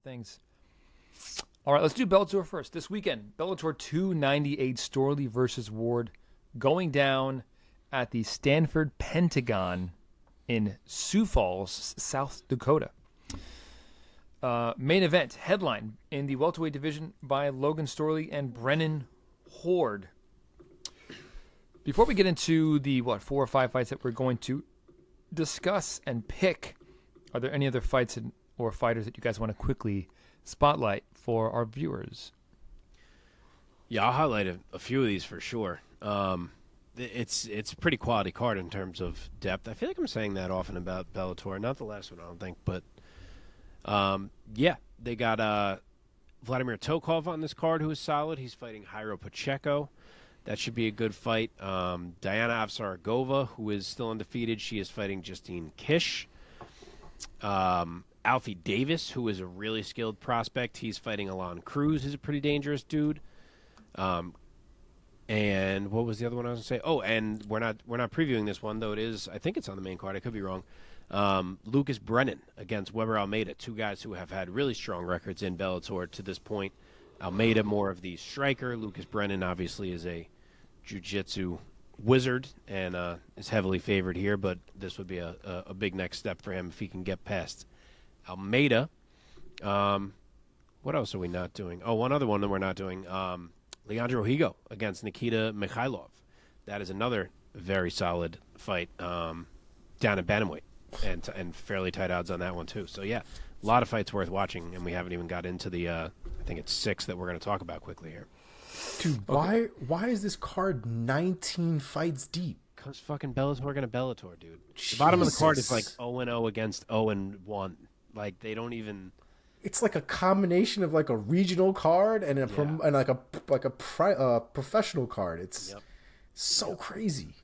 things. All right, let's do Bellator first. This weekend, Bellator 298 Storley versus Ward going down at the Stanford Pentagon in Sioux Falls, South Dakota. Main event, headline in the welterweight division by Logan Storley and Brennan Horde. Before we get into the, 4 or 5 fights that we're going to discuss and pick, are there any other fights or fighters that you guys want to quickly spotlight for our viewers? Yeah, I'll highlight a few of these for sure. It's a pretty quality card in terms of depth. I feel like I'm saying that often about Bellator. Not the last one, I don't think, but yeah, they got Vladimir Tokov on this card, who is solid. He's fighting Jairo Pacheco. That should be a good fight. Diana Avsaragova, who is still undefeated. She is fighting Justine Kish. Alfie Davis, who is a really skilled prospect. He's fighting Alon Cruz, who's a pretty dangerous dude. And what was the other one I was going to say? Oh, and we're not previewing this one, though it is. I think it's on the main card. I could be wrong. Lucas Brennan against Weber Almeida, two guys who have had really strong records in Bellator to this point. Almeida more of the striker. Lucas Brennan obviously is a jiu-jitsu wizard and is heavily favored here, but this would be a big next step for him if he can get past Almeida. What else are we not doing? Oh, one other one that we're not doing. Leandro Higo against Nikita Mikhailov. That is another very solid fight down at bantamweight, and fairly tight odds on that one too. So yeah, a lot of fights worth watching, and we haven't even got into the I think it's 6 that we're going to talk about quickly here. Dude, why is this card 19 fights deep? Because fucking Bellator going to Bellator, dude. The bottom of the card is like 0-0 against 0-1. Like they don't even. It's like a combination of like a regional card and a professional card. It's so crazy.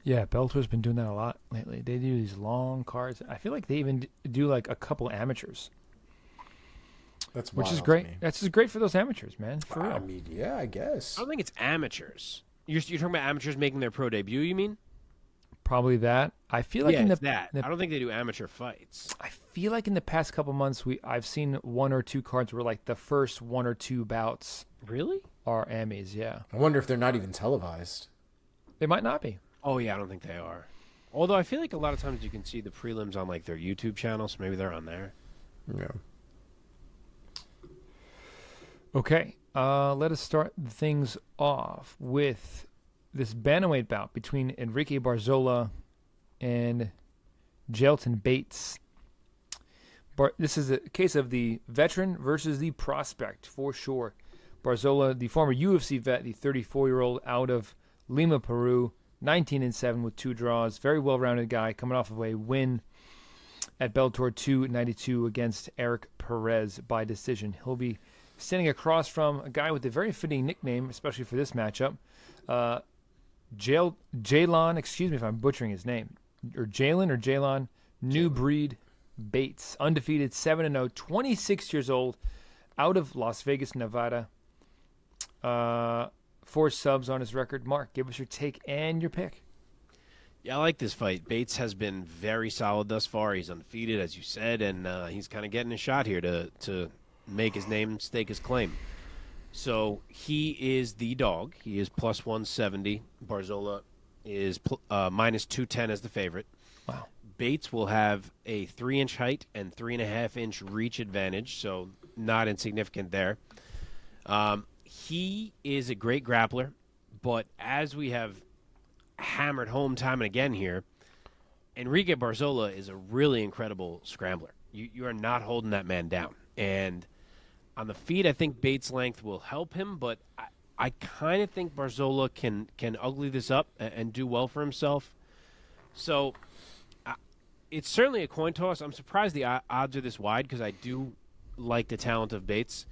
Yeah, Bellator's been doing that a lot lately. They do these long cards. I feel like they even do like a couple amateurs. That's which is great. That's just great for those amateurs, man. For real. I mean, yeah, I guess. I don't think it's amateurs. You're talking about amateurs making their pro debut, you mean? Probably that. I feel like I don't think they do amateur fights. I feel like in the past couple months, I've seen 1 or 2 cards where like the first 1 or 2 bouts really are Amis. Yeah. I wonder if they're not even televised. They might not be. Oh yeah, I don't think they are. Although I feel like a lot of times you can see the prelims on like their YouTube channel, so maybe they're on there. Yeah. Okay. Let us start things off with this bantamweight bout between Enrique Barzola and Jaylon Bates. This is a case of the veteran versus the prospect, for sure. Barzola, the former UFC vet, the 34-year-old out of Lima, Peru, 19-7 with 2 draws. Very well-rounded guy, coming off of a win at Bellator 292 against Eric Perez by decision. He'll be standing across from a guy with a very fitting nickname, especially for this matchup. Jaylon, excuse me if I'm butchering his name, or Jaylon, New Breed Bates, undefeated, 7-0, 26 years old, out of Las Vegas, Nevada. 4 subs on his record. Mark, give us your take and your pick. Yeah, I like this fight. Bates has been very solid thus far. He's undefeated, as you said, and he's kind of getting a shot here to make his name, stake his claim. So he is the dog. He is plus 170. Barzola is minus 210 as the favorite. Wow. Bates will have a 3-inch height and 3.5-inch reach advantage, so not insignificant there. He is a great grappler, but as we have hammered home time and again here, Enrique Barzola is a really incredible scrambler. You are not holding that man down. And on the feet, I think Bates' length will help him, but I kind of think Barzola can ugly this up and do well for himself. So it's certainly a coin toss. I'm surprised the odds are this wide because I do like the talent of Bates.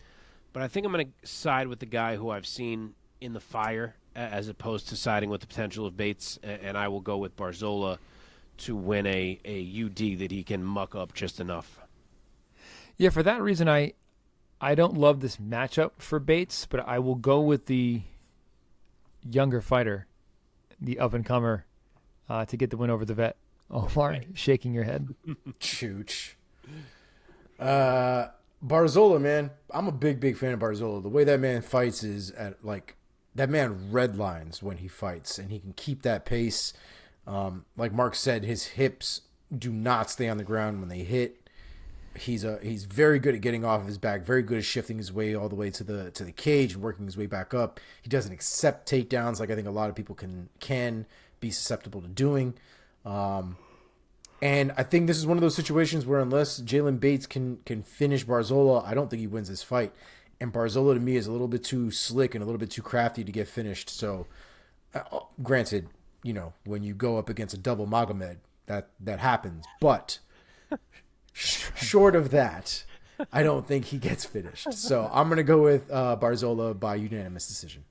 But I think I'm going to side with the guy who I've seen in the fire as opposed to siding with the potential of Bates, and I will go with Barzola to win a UD that he can muck up just enough. Yeah, for that reason, I don't love this matchup for Bates, but I will go with the younger fighter, the up-and-comer, to get the win over the vet. Oh, Mark, shaking your head. Chooch. Barzola, man. I'm a big fan of Barzola. The way that man fights is that man red lines when he fights, and he can keep that pace. Like Mark said, his hips do not stay on the ground when they hit. He's very good at getting off of his back, very good at shifting his way all the way to the cage and working his way back up. He doesn't accept takedowns like I think a lot of people can be susceptible to doing. And I think this is one of those situations where unless Jaylon Bates can finish Barzola, I don't think he wins this fight. And Barzola to me is a little bit too slick and a little bit too crafty to get finished. So, granted, when you go up against a double Magomed, that happens. But short of that, I don't think he gets finished. So I'm going to go with Barzola by unanimous decision.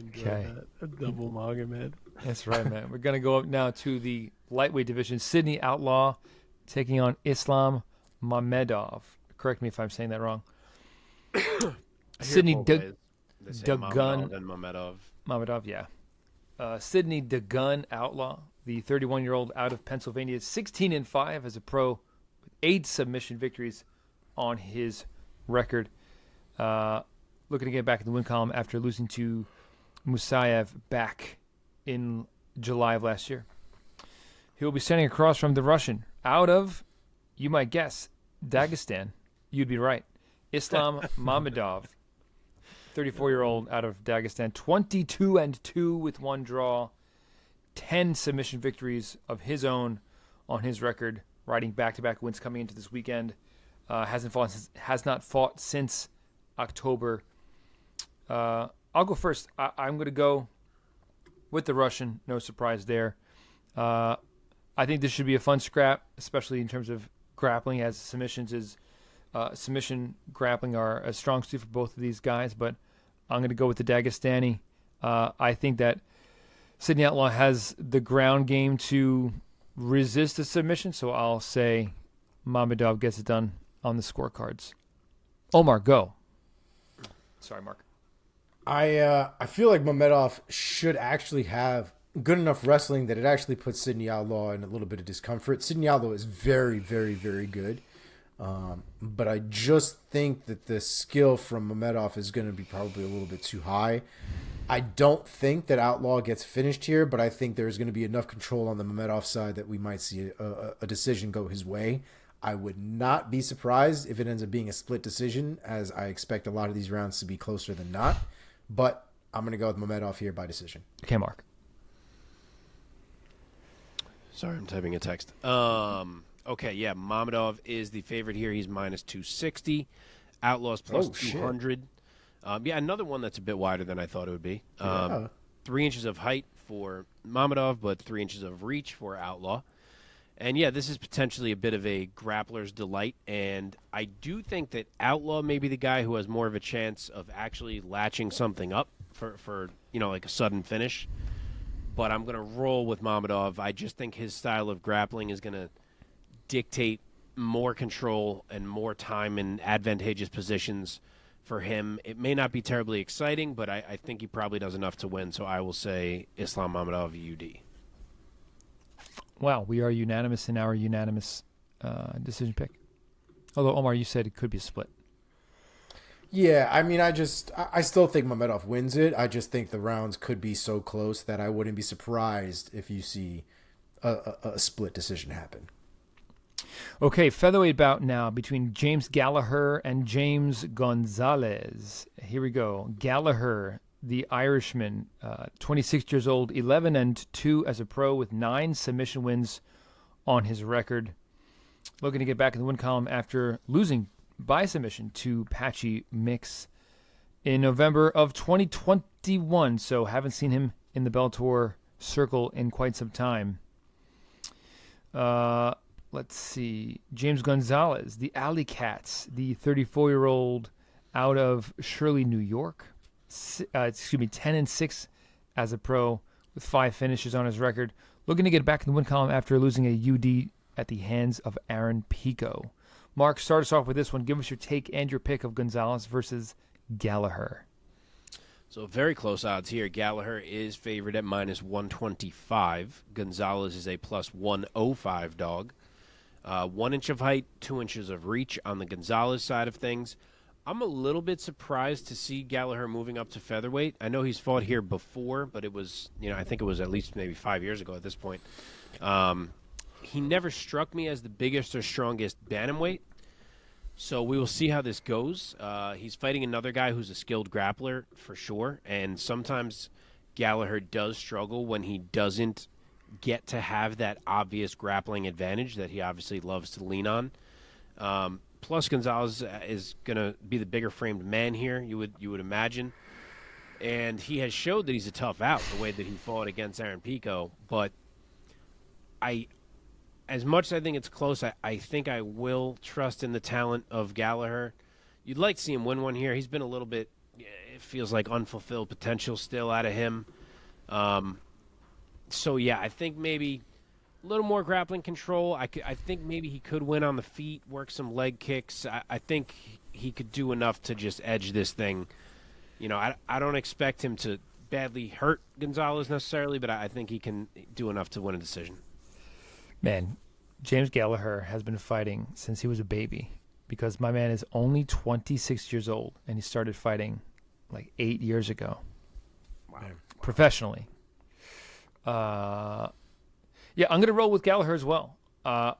Okay. A double Magomed. That's right, man. We're going to go up now to the lightweight division. Sidney Outlaw taking on Islam Mamedov. Correct me if I'm saying that wrong. Sidney Gun and Mamedov. Mamedov, yeah. Sidney Gun Outlaw, the 31-year-old out of Pennsylvania, 16-5 as a pro, with 8 submission victories on his record. Looking to get back in the win column after losing to Musayev back in July of last year. He will be standing across from the Russian out of, you might guess, Dagestan. You'd be right. Islam Mamedov, 34-year-old out of Dagestan, 22-2 with 1 draw, 10 submission victories of his own on his record, riding back-to-back wins coming into this weekend. Has not fought since October. I'll go first. I'm going to go with the Russian. No surprise there. I think this should be a fun scrap, especially in terms of grappling, as submission grappling are a strong suit for both of these guys. But I'm going to go with the Dagestani. I think that Sidney Outlaw has the ground game to resist a submission, so I'll say Mamedov gets it done on the scorecards. Omar, go. Sorry, Mark. I feel like Mamedov should actually have good enough wrestling that it actually puts Sidney Outlaw in a little bit of discomfort. Sidney Outlaw is very, very, very good. But I just think that the skill from Mamedov is going to be probably a little bit too high. I don't think that Outlaw gets finished here, but I think there's going to be enough control on the Mamedov side that we might see a decision go his way. I would not be surprised if it ends up being a split decision, as I expect a lot of these rounds to be closer than not. But I'm going to go with Mamedov here by decision. Okay, Mark. Sorry, I'm typing a text. Okay, yeah, Mamedov is the favorite here. He's minus 260. Outlaws plus 200. Yeah, another one that's a bit wider than I thought it would be. 3 inches of height for Mamedov, but 3 inches of reach for Outlaw. And, yeah, this is potentially a bit of a grappler's delight. And I do think that Outlaw may be the guy who has more of a chance of actually latching something up for like a sudden finish. But I'm going to roll with Mamedov. I just think his style of grappling is going to dictate more control and more time in advantageous positions for him. It may not be terribly exciting, but I think he probably does enough to win. So I will say Islam Mamedov UD. Wow, we are unanimous in our unanimous decision pick. Although, Omar, you said it could be a split. Yeah, I mean, I still think Mamedov wins it. I just think the rounds could be so close that I wouldn't be surprised if you see a split decision happen. Okay, featherweight bout now between James Gallagher and James Gonzalez. Here we go. Gallagher, the Irishman, 26 years old, 11-2 as a pro with 9 submission wins on his record. Looking to get back in the win column after losing by submission to Patchy Mix in November of 2021. So haven't seen him in the Bellator circle in quite some time. Let's see. James Gonzalez, the Alley Cats, the 34-year-old out of Shirley, New York. 10-6 as a pro with 5 finishes on his record. Looking to get back in the win column after losing a UD at the hands of Aaron Pico. Mark, start us off with this one. Give us your take and your pick of Gonzalez versus Gallagher. So very close odds here. Gallagher is favored at minus 125. Gonzalez is a plus 105 dog. 1 inch of height, 2 inches of reach on the Gonzalez side of things. I'm a little bit surprised to see Gallagher moving up to featherweight. I know he's fought here before, but it was, I think it was at least maybe 5 years ago at this point. He never struck me as the biggest or strongest bantamweight. So we will see how this goes. He's fighting another guy who's a skilled grappler for sure, and sometimes Gallagher does struggle when he doesn't get to have that obvious grappling advantage that he obviously loves to lean on. Plus, Gonzalez is going to be the bigger framed man here, you would imagine. And he has showed that he's a tough out the way that he fought against Aaron Pico. But as much as I think it's close, I think I will trust in the talent of Gallagher. You'd like to see him win one here. He's been a little bit, it feels like, unfulfilled potential still out of him. So, yeah, I think maybe a little more grappling control. I think maybe he could win on the feet, work some leg kicks. I think he could do enough to just edge this thing. I don't expect him to badly hurt Gonzalez necessarily, but I think he can do enough to win a decision. Man, James Gallagher has been fighting since he was a baby because my man is only 26 years old, and he started fighting like 8 years ago. Wow. Professionally. Yeah, I'm going to roll with Gallagher as well. I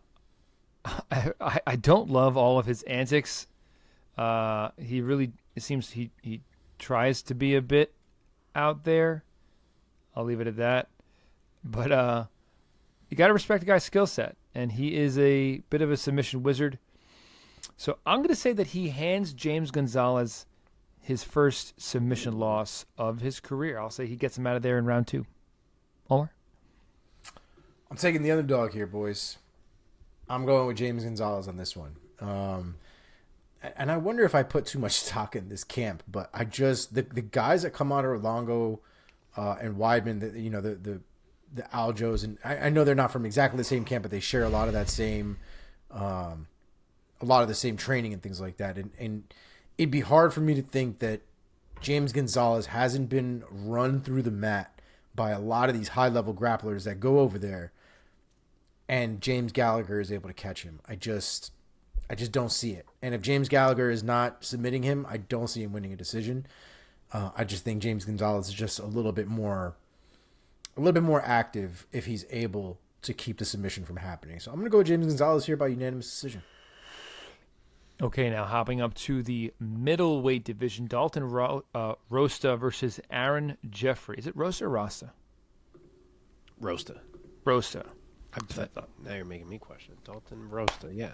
don't love all of his antics. It seems he tries to be a bit out there. I'll leave it at that. But you got to respect the guy's skill set, and he is a bit of a submission wizard. So I'm going to say that he hands James Gonzalez his first submission loss of his career. I'll say he gets him out of there in round 2. Omar? I'm taking the underdog here, boys. I'm going with James Gonzalez on this one. And I wonder if I put too much stock in this camp, but I just the guys that come out of Longo and Weidman, the Aljos, and I know they're not from exactly the same camp, but they share a lot of that same, a lot of the same training and things like that. And it'd be hard for me to think that James Gonzalez hasn't been run through the mat by a lot of these high-level grapplers that go over there, and James Gallagher is able to catch him. I just don't see it. And if James Gallagher is not submitting him, I don't see him winning a decision. I just think James Gonzalez is just a little bit more active if he's able to keep the submission from happening. So I'm going to go with James Gonzalez here by unanimous decision. Okay, now hopping up to the middleweight division, Dalton Rosta versus Aaron Jeffery. Is it Rosta or Rosta? Rosta. Rosta. Now you're making me question. Dalton Rosta, yeah.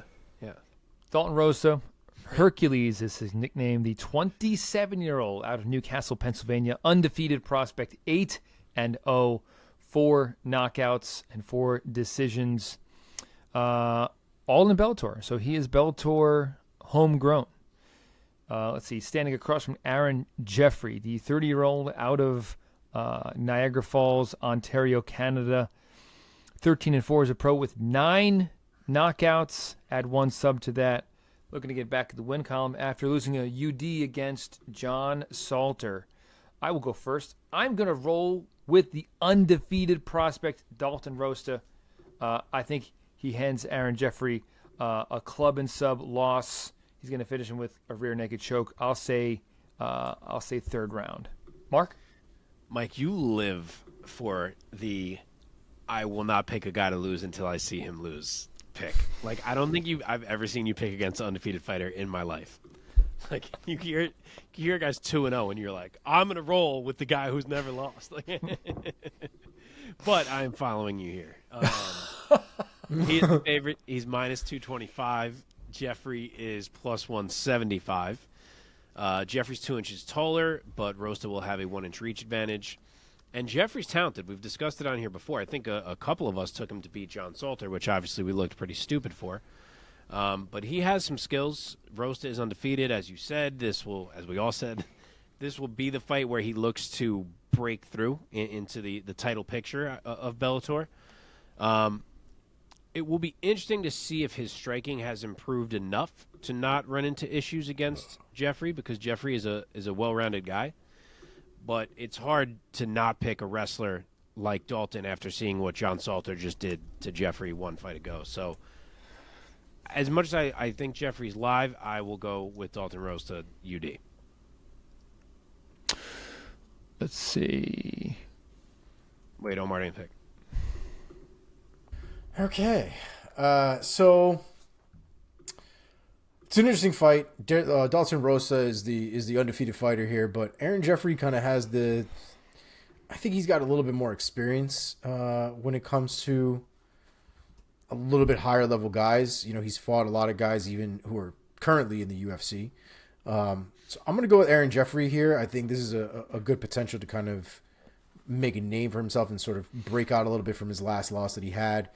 Dalton Rosta, Hercules is his nickname, the 27-year-old out of Newcastle, Pennsylvania, undefeated prospect, 8-0, 4 knockouts and 4 decisions, all in Bellator. So he is Bellator homegrown. Let's see, standing across from Aaron Jeffery, the 30-year-old out of Niagara Falls, Ontario, Canada, 13-4 as a pro with 9 knockouts. Add 1 sub to that. Looking to get back to the win column after losing a UD against John Salter. I will go first. I'm going to roll with the undefeated prospect, Dalton Rosta. I think he hands Aaron Jeffery a club and sub loss. He's going to finish him with a rear naked choke. I'll say 3rd round. Mark? Mike, you live for the I will not pick a guy to lose until I see him lose pick. Like, I don't think I've ever seen you pick against an undefeated fighter in my life. Like, you hear guys 2-0 and you're like, I'm going to roll with the guy who's never lost. But I'm following you here. He is the favorite. He's minus 225. Jeffery is plus 175. Jeffrey's 2 inches taller, but Rosta will have a 1-inch reach advantage. And Jeffrey's talented. We've discussed it on here before. I think a couple of us took him to beat John Salter, which obviously we looked pretty stupid for. But he has some skills. Rosta is undefeated, as you said. This will, as we all said, this will be the fight where he looks to break through into the title picture of Bellator. It will be interesting to see if his striking has improved enough to not run into issues against Jeffery, because Jeffery is a well-rounded guy. But it's hard to not pick a wrestler like Dalton after seeing what John Salter just did to Jeffery one fight ago. So as much as I think Jeffrey's live, I will go with Dalton Rosta UD. Let's see. Wait, Omar didn't pick. Okay. So it's an interesting fight. Dalton Rosa is the undefeated fighter here, but Aaron Jeffery kind of has I think he's got a little bit more experience when it comes to a little bit higher level guys. You know, he's fought a lot of guys even who are currently in the UFC. So I'm going to go with Aaron Jeffery here. I think this is a good potential to kind of make a name for himself and sort of break out a little bit from his last loss that he had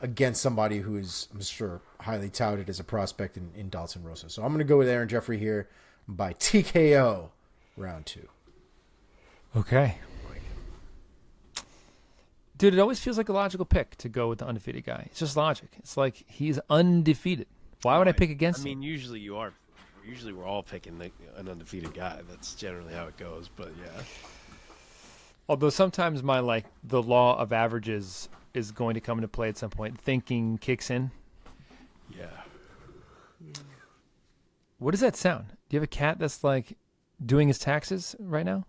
against somebody who is, I'm sure, highly touted as a prospect in Dalton Rosa. So I'm going to go with Aaron Jeffery here by TKO round 2. Okay. Dude, it always feels like a logical pick to go with the undefeated guy. It's just logic. It's like he's undefeated. Why would I pick against him? I mean, usually you are. Usually we're all picking an undefeated guy. That's generally how it goes, but yeah. Although sometimes the law of averages is going to come into play at some point. Thinking kicks in. Yeah. What does that sound? Do you have a cat that's like doing his taxes right now?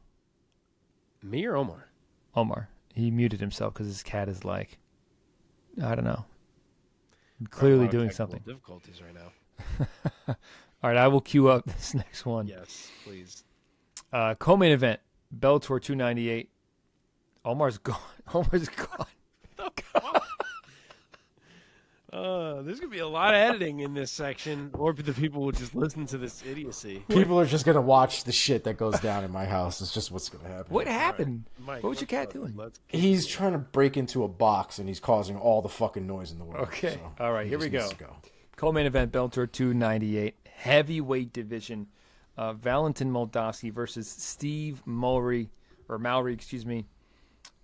Me or Omar? Omar. He muted himself because his cat is like, I don't know, clearly doing something. Difficulties right now. All right, I will queue up this next one. Yes, please. Co-main event, Bellator 298. Omar's gone. Omar's gone. There's going to be a lot of editing in this section, or the people will just listen to this idiocy. People are just going to watch the shit that goes down in my house. It's just what's going to happen. What happened? Mike, what was your cat doing? He's trying to break into a box, and he's causing all the fucking noise in the world. Okay. So all right, here we go. go. Co-main event, Bellator 298, heavyweight division. Valentin Moldavsky versus Steve Mowry, excuse me.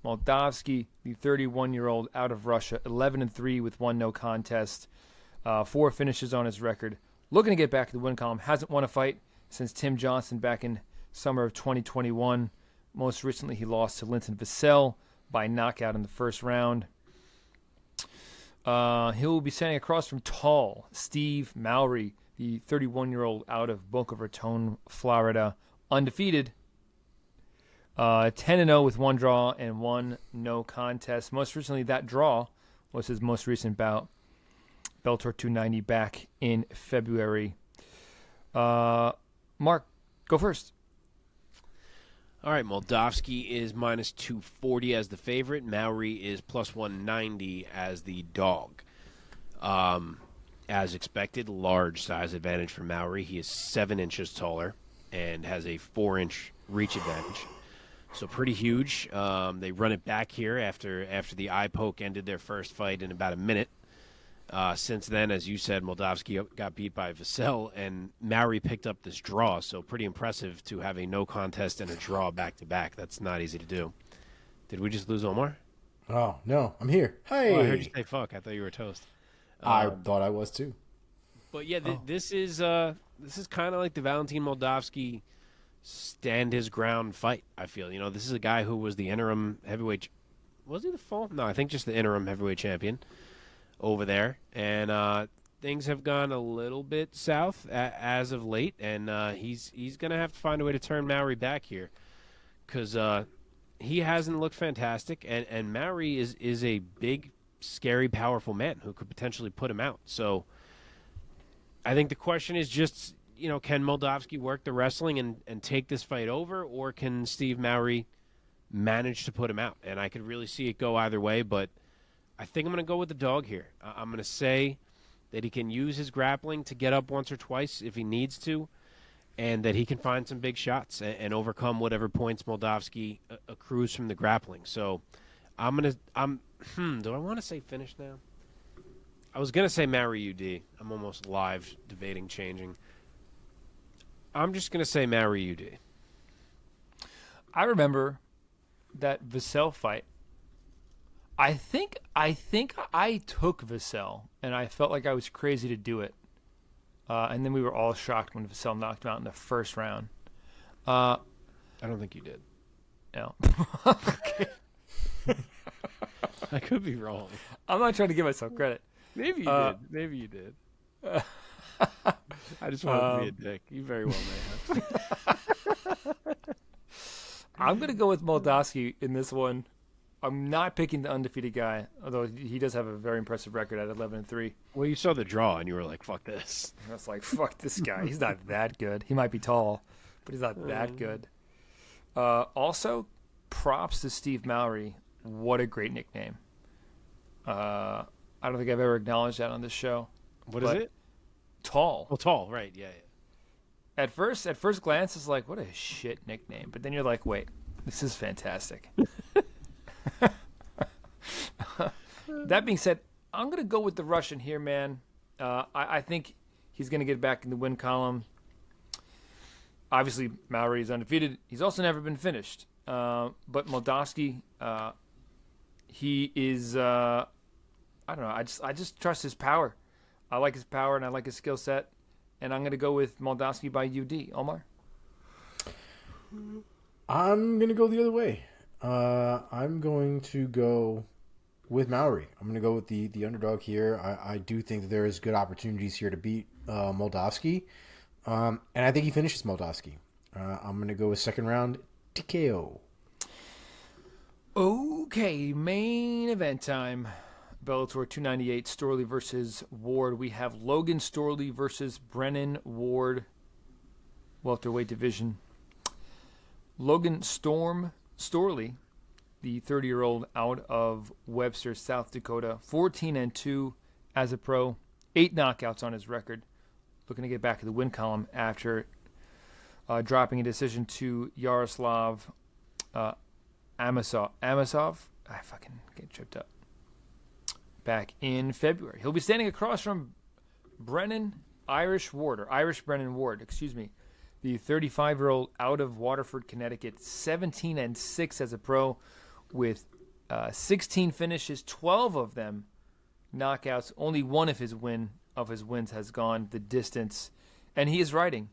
Moldavsky, the 31-year-old out of Russia, 11-3 with 1 no contest, 4 finishes on his record. Looking to get back to the win column. Hasn't won a fight since Tim Johnson back in summer of 2021. Most recently, he lost to Linton Vassell by knockout in the first round. He'll be standing across from tall Steve Mowry, the 31-year-old out of Boca Raton, Florida, undefeated. 10-0 with 1 draw and 1 no contest. Most recently, that draw was his most recent bout. Bellator 290 back in February. Mark, go first. All right, Moldavsky is minus 240 as the favorite. Mowry is plus 190 as the dog. As expected, large size advantage for Mowry. He is 7 inches taller and has a 4-inch reach advantage. So pretty huge. They run it back here after the eye poke ended their first fight in about a minute. Since then, as you said, Moldavsky got beat by Vassell, and Mowry picked up this draw. So pretty impressive to have a no contest and a draw back-to-back. That's not easy to do. Did we just lose Omar? Oh, no. I'm here. Hey. Oh, I heard you say fuck. I thought you were toast. I thought I was too. But yeah, this is kind of like the Valentin Moldavsky stand his ground fight. I feel this is a guy who was the interim heavyweight. Was he the full? No, I think just the interim heavyweight champion over there, and things have gone a little bit south as of late, and he's gonna have to find a way to turn Mowry back here, because he hasn't looked fantastic, and Mowry is a big, scary, powerful man who could potentially put him out. So I think the question is just, can Moldavsky work the wrestling and take this fight over, or can Steve Mowry manage to put him out? And I could really see it go either way, but I think I'm going to go with the dog here. I'm going to say that he can use his grappling to get up once or twice if he needs to, and that he can find some big shots and overcome whatever points Moldavsky accrues from the grappling. So do I want to say finish now? I was going to say Mowry UD. I'm almost live debating changing. I'm just going to say Mowry UD. I remember that Vassell fight. I think I took Vassell, and I felt like I was crazy to do it. And then we were all shocked when Vassell knocked him out in the first round. I don't think you did. No. Okay. I could be wrong. I'm not trying to give myself credit. Maybe you did. Maybe you did. I just wanted to be a dick. You very well may have. I'm going to go with Moldavsky in this one. I'm not picking the undefeated guy, although he does have a very impressive record at 11-3. Well, you saw the draw, and you were like, fuck this. I was like, fuck this guy. He's not that good. He might be tall, but he's not that good. Also, props to Steve Mowry. What a great nickname. I don't think I've ever acknowledged that on this show. What is it? Tall. Oh, tall, right, yeah. At first glance, it's like, what a shit nickname. But then you're like, wait, this is fantastic. That being said, I'm going to go with the Russian here, man. I think he's going to get back in the win column. Obviously, Mowry is undefeated. He's also never been finished. But Moldavsky, he is, I don't know, I just trust his power. I like his power and I like his skill set. And I'm going to go with Moldavsky by UD. Omar? I'm going to go the other way. I'm going to go with Mowry. I'm going to go with the underdog here. I do think that there is good opportunities here to beat Moldavsky. And I think he finishes Moldavsky. I'm going to go with second round TKO. Okay, main event time. Bellator 298, Storley versus Ward. We have Logan Storley versus Brennan Ward, welterweight division. Logan Storley, the 30-year-old out of Webster, South Dakota, 14-2 as a pro, 8 knockouts on his record. Looking to get back in the win column after dropping a decision to Yaroslav Amosov. I fucking get tripped up. Back in February. He'll be standing across from Irish Brennan Ward, the 35-year-old out of Waterford, Connecticut, 17-6 as a pro with 16 finishes, 12 of them knockouts. Only one of his wins has gone the distance, and he is riding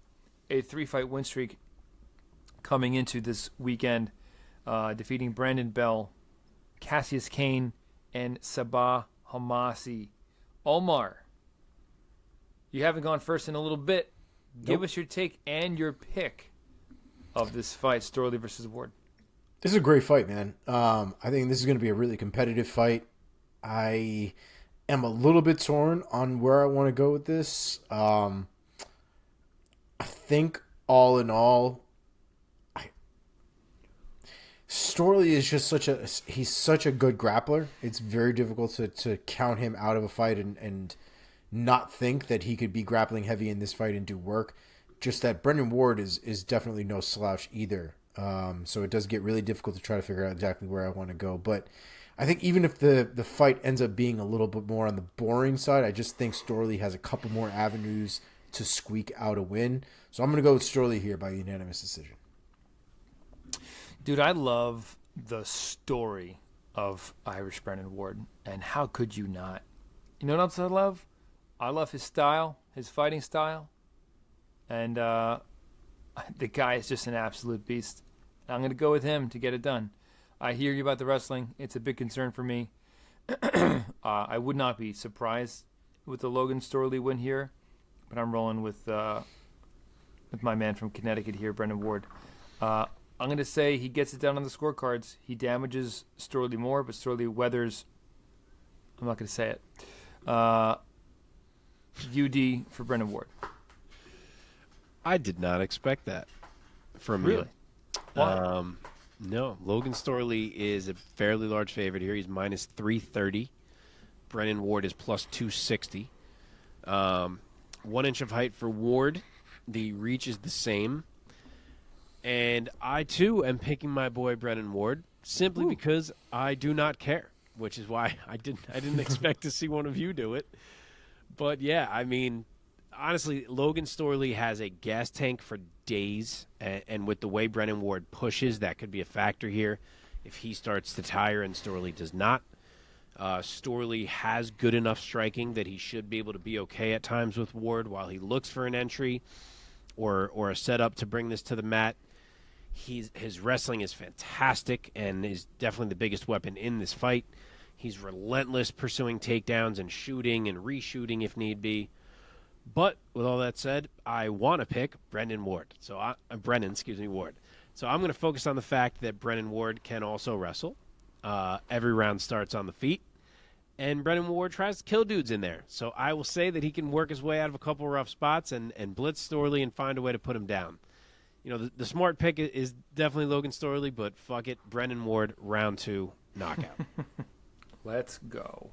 a 3-fight win streak coming into this weekend, defeating Brandon Bell, Cassius Kane, and Sabah Hamasi. Omar, you haven't gone first in a little bit. Give us your take and your pick of this fight, Storley versus Ward. This is a great fight, man. I think this is going to be a really competitive fight. I am a little bit torn on where I want to go with this. I think all in all, Storley is just he's such a good grappler. It's very difficult to count him out of a fight and not think that he could be grappling heavy in this fight and do work. Just that Brendan Ward is definitely no slouch either. So it does get really difficult to try to figure out exactly where I want to go. But I think even if the fight ends up being a little bit more on the boring side, I just think Storley has a couple more avenues to squeak out a win. So I'm going to go with Storley here by unanimous decision. Dude, I love the story of Irish Brennan Ward, and how could you not? You know what else I love? I love his style, his fighting style, and the guy is just an absolute beast. I'm going to go with him to get it done. I hear you about the wrestling. It's a big concern for me. I would not be surprised with the Logan Storley win here, but I'm rolling with my man from Connecticut here, Brendan Ward. I'm going to say he gets it done on the scorecards. He damages Storley more, but Storley weathers. I'm not going to say it. UD for Brendan Ward. I did not expect that from you. Really? Why? No. Logan Storley is a fairly large favorite here. He's minus 330. Brendan Ward is plus 260. 1 inch of height for Ward. The reach is the same. And I, too, am picking my boy Brennan Ward simply because I do not care, which is why I didn't expect to see one of you do it. But, yeah, I mean, honestly, Logan Storley has a gas tank for days, and with the way Brennan Ward pushes, that could be a factor here if he starts to tire and Storley does not. Storley has good enough striking that he should be able to be okay at times with Ward while he looks for an entry or a setup to bring this to the mat. His wrestling is fantastic and is definitely the biggest weapon in this fight. He's relentless pursuing takedowns and shooting and reshooting if need be. But with all that said, I want to pick Brennan Ward. Brennan, Ward. So I'm going to focus on the fact that Brennan Ward can also wrestle. Every round starts on the feet. And Brennan Ward tries to kill dudes in there. So I will say that he can work his way out of a couple rough spots and blitz Storley and find a way to put him down. You know, the smart pick is definitely Logan Storley, but fuck it. Brennan Ward, round 2, knockout. Let's go.